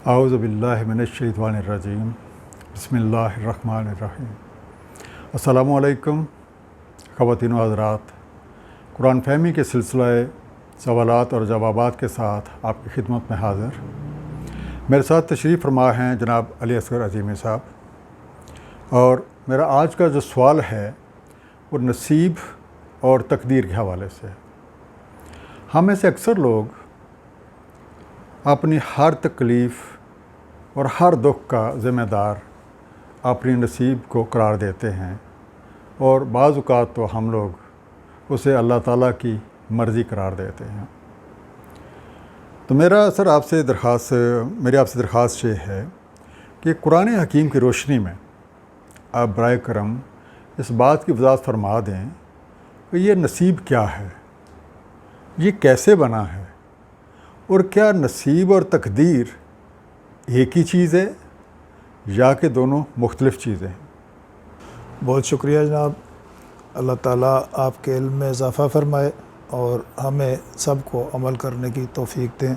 اعوذ باللہ من الشیطان الرجیم بسم اللہ الرحمن الرحیم۔ السلام علیکم خواتین و حضرات، قرآن فہمی کے سلسلہ سوالات اور جوابات کے ساتھ آپ کی خدمت میں حاضر۔ میرے ساتھ تشریف فرما ہیں جناب علی اصغر عظیمی صاحب، اور میرا آج کا جو سوال ہے وہ نصیب اور تقدیر کے حوالے سے ہے۔ ہم میں سے اکثر لوگ اپنی ہر تکلیف اور ہر دکھ کا ذمہ دار اپنی نصیب کو قرار دیتے ہیں، اور بعض اوقات تو ہم لوگ اسے اللہ تعالیٰ کی مرضی قرار دیتے ہیں۔ تو میری آپ سے درخواست یہ ہے کہ قرآن حکیم کی روشنی میں آپ برائے کرم اس بات کی وضاحت فرما دیں کہ یہ نصیب کیا ہے، یہ کیسے بنا ہے، اور کیا نصیب اور تقدیر ایک ہی چیز ہے یا کہ دونوں مختلف چیزیں ہیں؟ بہت شکریہ جناب، اللہ تعالیٰ آپ کے علم میں اضافہ فرمائے اور ہمیں سب کو عمل کرنے کی توفیق دیں۔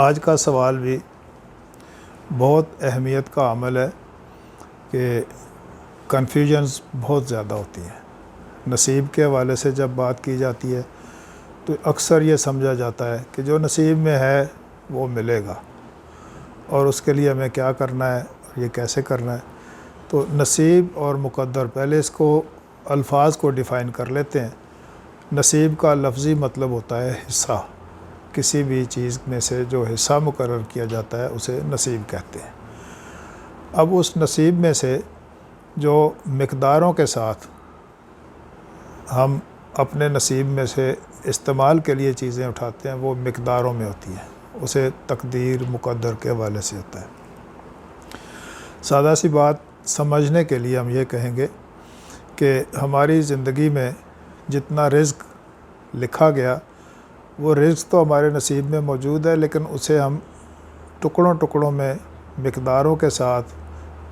آج کا سوال بھی بہت اہمیت کا عمل ہے کہ کنفیوژنز بہت زیادہ ہوتی ہیں۔ نصیب کے حوالے سے جب بات کی جاتی ہے تو اکثر یہ سمجھا جاتا ہے کہ جو نصیب میں ہے وہ ملے گا، اور اس کے لیے ہمیں کیا کرنا ہے اور یہ کیسے کرنا ہے۔ تو نصیب اور مقدر، پہلے اس کو الفاظ کو ڈیفائن کر لیتے ہیں۔ نصیب کا لفظی مطلب ہوتا ہے حصہ، کسی بھی چیز میں سے جو حصہ مقرر کیا جاتا ہے اسے نصیب کہتے ہیں۔ اب اس نصیب میں سے جو مقداروں کے ساتھ ہم اپنے نصیب میں سے استعمال کے لیے چیزیں اٹھاتے ہیں وہ مقداروں میں ہوتی ہیں، اسے تقدیر مقدر کے حوالے سے ہوتا ہے۔ سادہ سی بات سمجھنے کے لیے ہم یہ کہیں گے کہ ہماری زندگی میں جتنا رزق لکھا گیا وہ رزق تو ہمارے نصیب میں موجود ہے، لیکن اسے ہم ٹکڑوں میں مقداروں کے ساتھ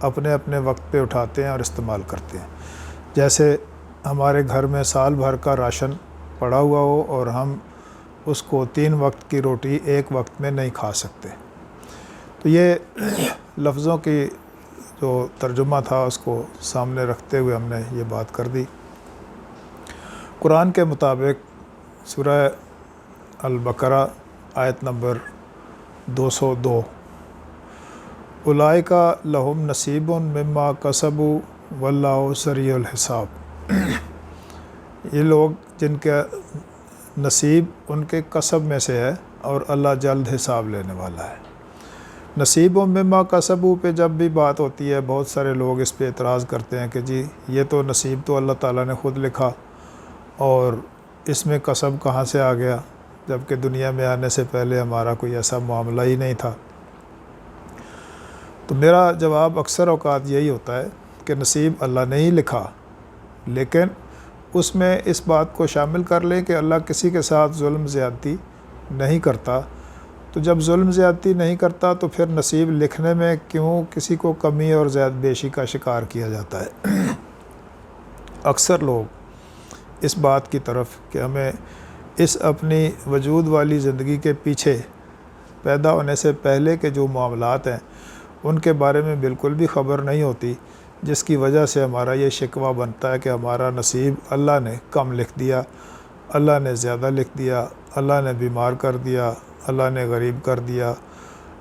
اپنے اپنے وقت پہ اٹھاتے ہیں اور استعمال کرتے ہیں۔ جیسے ہمارے گھر میں سال بھر کا راشن پڑا ہوا ہو اور ہم اس کو 3 وقت کی روٹی ایک وقت میں نہیں کھا سکتے۔ تو یہ لفظوں کی جو ترجمہ تھا اس کو سامنے رکھتے ہوئے ہم نے یہ بات کر دی۔ قرآن کے مطابق سورہ البقرہ آیت نمبر 202، اولئک لہم نصیب مما کسبوا واللہ سریع الحساب، یہ لوگ جن کا نصیب ان کے کسب میں سے ہے اور اللہ جلد حساب لینے والا ہے۔ نصیب و مما کسبوا پہ جب بھی بات ہوتی ہے بہت سارے لوگ اس پہ اعتراض کرتے ہیں کہ جی یہ تو نصیب تو اللہ تعالیٰ نے خود لکھا، اور اس میں کسب کہاں سے آ گیا، جبکہ دنیا میں آنے سے پہلے ہمارا کوئی ایسا معاملہ ہی نہیں تھا۔ تو میرا جواب اکثر اوقات یہی ہوتا ہے کہ نصیب اللہ نے ہی لکھا، لیکن اس میں اس بات کو شامل کر لیں کہ اللہ کسی کے ساتھ ظلم زیادتی نہیں کرتا۔ تو جب ظلم زیادتی نہیں کرتا تو پھر نصیب لکھنے میں کیوں کسی کو کمی اور زیادہ بیشی کا شکار کیا جاتا ہے؟ اکثر لوگ اس بات کی طرف کہ ہمیں اس اپنی وجود والی زندگی کے پیچھے پیدا ہونے سے پہلے کے جو معاملات ہیں ان کے بارے میں بالکل بھی خبر نہیں ہوتی، جس کی وجہ سے ہمارا یہ شکوہ بنتا ہے کہ ہمارا نصیب اللہ نے کم لکھ دیا، اللہ نے زیادہ لکھ دیا، اللہ نے بیمار کر دیا، اللہ نے غریب کر دیا،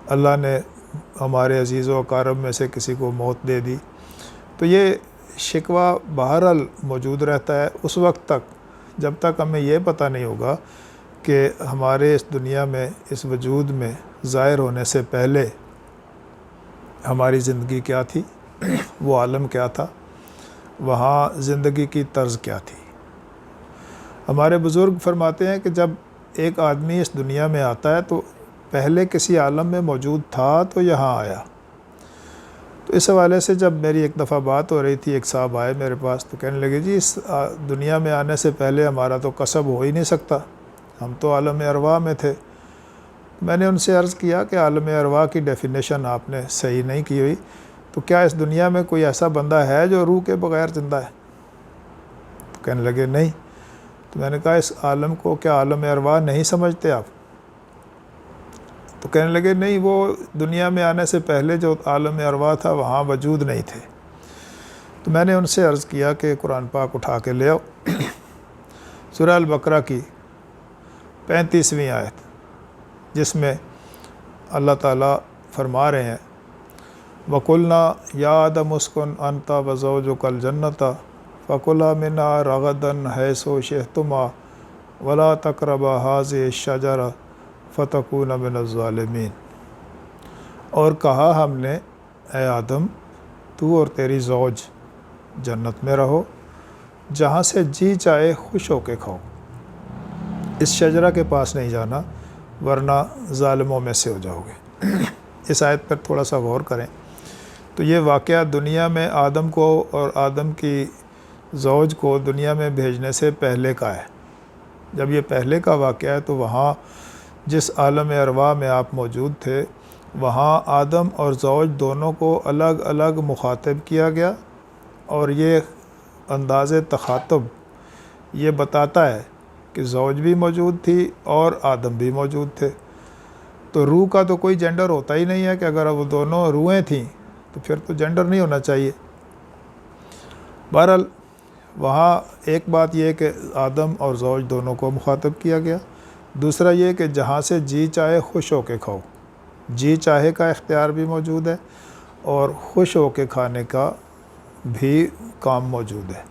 اللہ نے ہمارے عزیز و اقارب میں سے کسی کو موت دے دی۔ تو یہ شکوہ بہرحال موجود رہتا ہے اس وقت تک جب تک ہمیں یہ پتہ نہیں ہوگا کہ ہمارے اس دنیا میں اس وجود میں ظاہر ہونے سے پہلے ہماری زندگی کیا تھی، وہ عالم کیا تھا، وہاں زندگی کی طرز کیا تھی۔ ہمارے بزرگ فرماتے ہیں کہ جب ایک آدمی اس دنیا میں آتا ہے تو پہلے کسی عالم میں موجود تھا تو یہاں آیا۔ تو اس حوالے سے جب میری ایک دفعہ بات ہو رہی تھی، ایک صاحب آئے میرے پاس تو کہنے لگے جی اس دنیا میں آنے سے پہلے ہمارا تو کسب ہو ہی نہیں سکتا، ہم تو عالم ارواح میں تھے۔ میں نے ان سے عرض کیا کہ عالم ارواح کی ڈیفینیشن آپ نے صحیح نہیں کی ہوئی، تو کیا اس دنیا میں کوئی ایسا بندہ ہے جو روح کے بغیر زندہ ہے؟ تو کہنے لگے نہیں۔ تو میں نے کہا اس عالم کو کیا عالم ارواح نہیں سمجھتے آپ؟ تو کہنے لگے نہیں، وہ دنیا میں آنے سے پہلے جو عالم ارواح تھا وہاں وجود نہیں تھے۔ تو میں نے ان سے عرض کیا کہ قرآن پاک اٹھا کے لے آؤ، سورہ البقرہ کی 35ویں آیت، جس میں اللہ تعالیٰ فرما رہے ہیں وَقُلْنَا يَا آدَمُ اسْكُنْ أَنْتَ وَزَوْجُكَ الْجَنَّةَ فَكُلَا مِنْهَا رَغَدًا حَيْثُ شِئْتُمَا وَلَا تَقْرَبَا هَٰذِهِ الشَّجَرَةَ فَتَكُونَ مِنَ الظَّالِمِينَ۔ اور کہا ہم نے اے آدم، تو اور تیری زوج جنت میں رہو، جہاں سے جی چاہے خوش ہو کے کھاؤ، اس شجرہ کے پاس نہیں جانا ورنہ ظالموں میں سے ہو جاؤ گے۔ اس آیت پر تھوڑا سا غور کریں تو یہ واقعہ دنیا میں آدم کو اور آدم کی زوج کو دنیا میں بھیجنے سے پہلے کا ہے۔ جب یہ پہلے کا واقعہ ہے تو وہاں جس عالم ارواح میں آپ موجود تھے، وہاں آدم اور زوج دونوں کو الگ الگ مخاطب کیا گیا، اور یہ انداز تخاطب یہ بتاتا ہے کہ زوج بھی موجود تھی اور آدم بھی موجود تھے۔ تو روح کا تو کوئی جینڈر ہوتا ہی نہیں ہے کہ اگر وہ دونوں روحیں تھیں تو پھر تو جینڈر نہیں ہونا چاہیے۔ بہرحال وہاں ایک بات یہ کہ آدم اور زوج دونوں کو مخاطب کیا گیا، دوسرا یہ کہ جہاں سے جی چاہے خوش ہو کے کھاؤ، جی چاہے کا اختیار بھی موجود ہے اور خوش ہو کے کھانے کا بھی کام موجود ہے۔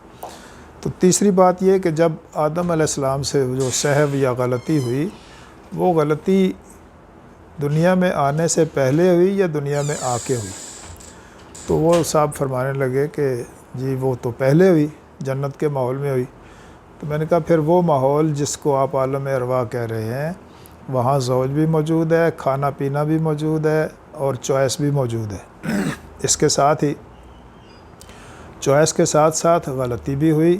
تو تیسری بات یہ کہ جب آدم علیہ السلام سے جو سہو یا غلطی ہوئی، وہ غلطی دنیا میں آنے سے پہلے ہوئی یا دنیا میں آ کے ہوئی؟ تو وہ صاحب فرمانے لگے کہ جی وہ تو پہلے ہوئی، جنت کے ماحول میں ہوئی۔ تو میں نے کہا پھر وہ ماحول جس کو آپ عالم ارواح کہہ رہے ہیں، وہاں زوج بھی موجود ہے، کھانا پینا بھی موجود ہے اور چوائس بھی موجود ہے۔ اس کے ساتھ ہی چوائس کے ساتھ ساتھ غلطی بھی ہوئی۔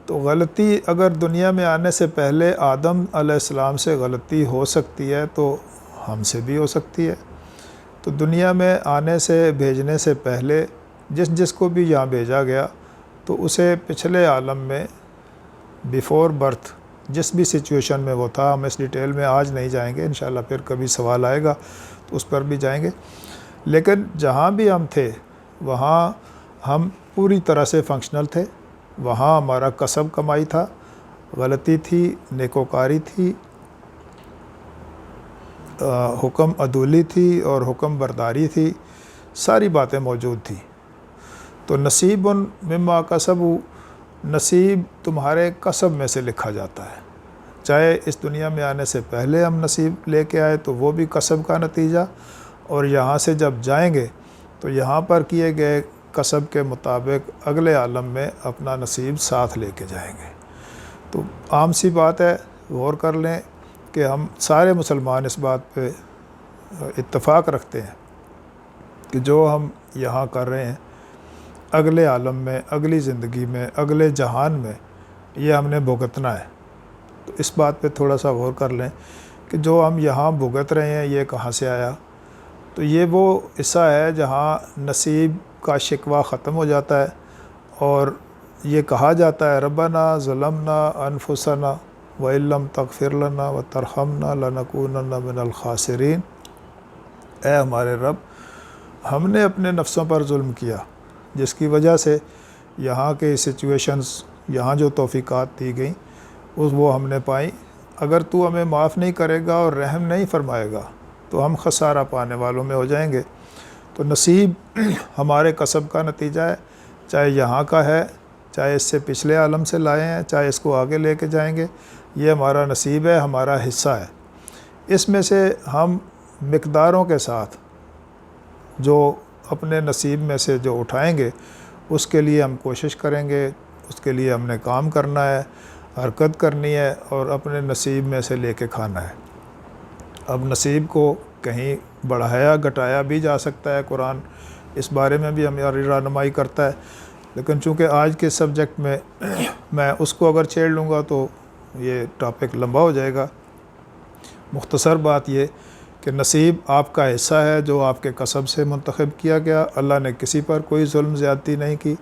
تو غلطی اگر دنیا میں آنے سے پہلے آدم علیہ السلام سے غلطی ہو سکتی ہے تو ہم سے بھی ہو سکتی ہے۔ تو دنیا میں آنے سے بھیجنے سے پہلے جس کو بھی یہاں بھیجا گیا تو اسے پچھلے عالم میں بیفور برتھ جس بھی سچویشن میں وہ تھا، ہم اس ڈیٹیل میں آج نہیں جائیں گے، انشاءاللہ پھر کبھی سوال آئے گا تو اس پر بھی جائیں گے، لیکن جہاں بھی ہم تھے وہاں ہم پوری طرح سے فنکشنل تھے۔ وہاں ہمارا کسب کمائی تھا، غلطی تھی، نیکوکاری تھی، حکم عدولی تھی اور حکم برداری تھی، ساری باتیں موجود تھیں۔ تو نصیب مما کسبوا، نصیب تمہارے کسب میں سے لکھا جاتا ہے، چاہے اس دنیا میں آنے سے پہلے ہم نصیب لے کے آئے تو وہ بھی کسب کا نتیجہ، اور یہاں سے جب جائیں گے تو یہاں پر کیے گئے کسب کے مطابق اگلے عالم میں اپنا نصیب ساتھ لے کے جائیں گے۔ تو عام سی بات ہے، غور کر لیں کہ ہم سارے مسلمان اس بات پہ اتفاق رکھتے ہیں کہ جو ہم یہاں کر رہے ہیں اگلے عالم میں، اگلی زندگی میں، اگلے جہان میں یہ ہم نے بھگتنا ہے۔ تو اس بات پہ تھوڑا سا غور کر لیں کہ جو ہم یہاں بھگت رہے ہیں یہ کہاں سے آیا۔ تو یہ وہ حصہ ہے جہاں نصیب کا شکوہ ختم ہو جاتا ہے اور یہ کہا جاتا ہے ربنا ظلمنا انفسنا وَإِن لَّمْ تَغْفِرْ لَنَا وَتَرْحَمْنَا لَنَكُونَنَّ مِنَ الْخَاسِرِينَ۔ اے ہمارے رب، ہم نے اپنے نفسوں پر ظلم کیا، جس کی وجہ سے یہاں کے سچویشنز، یہاں جو توفیقات دی گئیں وہ ہم نے پائیں۔ اگر تو ہمیں معاف نہیں کرے گا اور رحم نہیں فرمائے گا تو ہم خسارہ پانے والوں میں ہو جائیں گے۔ تو نصیب ہمارے کسب کا نتیجہ ہے، چاہے یہاں کا ہے، چاہے اس سے پچھلے عالم سے لائے ہیں، چاہے اس کو آگے لے کے جائیں گے، یہ ہمارا نصیب ہے، ہمارا حصہ ہے۔ اس میں سے ہم مقداروں کے ساتھ جو اپنے نصیب میں سے جو اٹھائیں گے اس کے لیے ہم کوشش کریں گے، اس کے لیے ہم نے کام کرنا ہے، حرکت کرنی ہے اور اپنے نصیب میں سے لے کے کھانا ہے۔ اب نصیب کو کہیں بڑھایا گھٹایا بھی جا سکتا ہے، قرآن اس بارے میں بھی ہماری رہنمائی کرتا ہے، لیکن چونکہ آج کے سبجیکٹ میں میں اس کو اگر چھیڑ لوں گا تو یہ ٹاپک لمبا ہو جائے گا۔ مختصر بات یہ کہ نصیب آپ کا حصہ ہے جو آپ کے کسب سے منتخب کیا گیا، اللہ نے کسی پر کوئی ظلم زیادتی نہیں کی،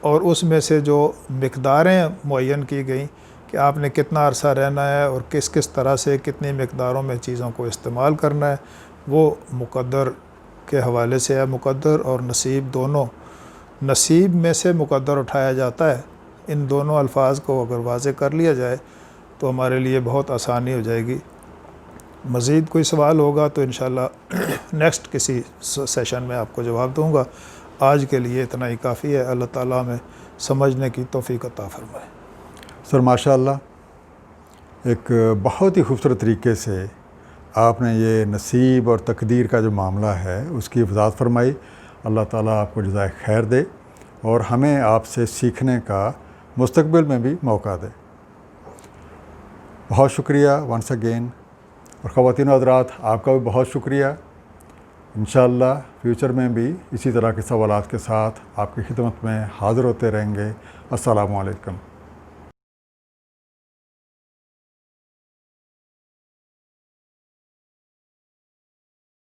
اور اس میں سے جو مقداریں معین کی گئیں کہ آپ نے کتنا عرصہ رہنا ہے اور کس کس طرح سے کتنی مقداروں میں چیزوں کو استعمال کرنا ہے، وہ مقدر کے حوالے سے ہے۔ مقدر اور نصیب دونوں، نصیب میں سے مقدر اٹھایا جاتا ہے، ان دونوں الفاظ کو اگر واضح کر لیا جائے تو ہمارے لیے بہت آسانی ہو جائے گی۔ مزید کوئی سوال ہوگا تو انشاءاللہ نیکسٹ کسی سیشن میں آپ کو جواب دوں گا۔ آج کے لیے اتنا ہی کافی ہے۔ اللہ تعالیٰ ہمیں سمجھنے کی توفیق عطا فرمائے۔ سر ماشاء اللہ ایک بہت ہی خوبصورت طریقے سے آپ نے یہ نصیب اور تقدیر کا جو معاملہ ہے اس کی وضاحت فرمائی۔ اللہ تعالیٰ آپ کو جزائے خیر دے اور ہمیں آپ سے سیکھنے کا مستقبل میں بھی موقع دے۔ بہت شکریہ ونس اگین، اور خواتین و حضرات آپ کا بھی بہت شکریہ۔ انشاءاللہ فیوچر میں بھی اسی طرح کے سوالات کے ساتھ آپ کی خدمت میں حاضر ہوتے رہیں گے۔ السلام علیکم۔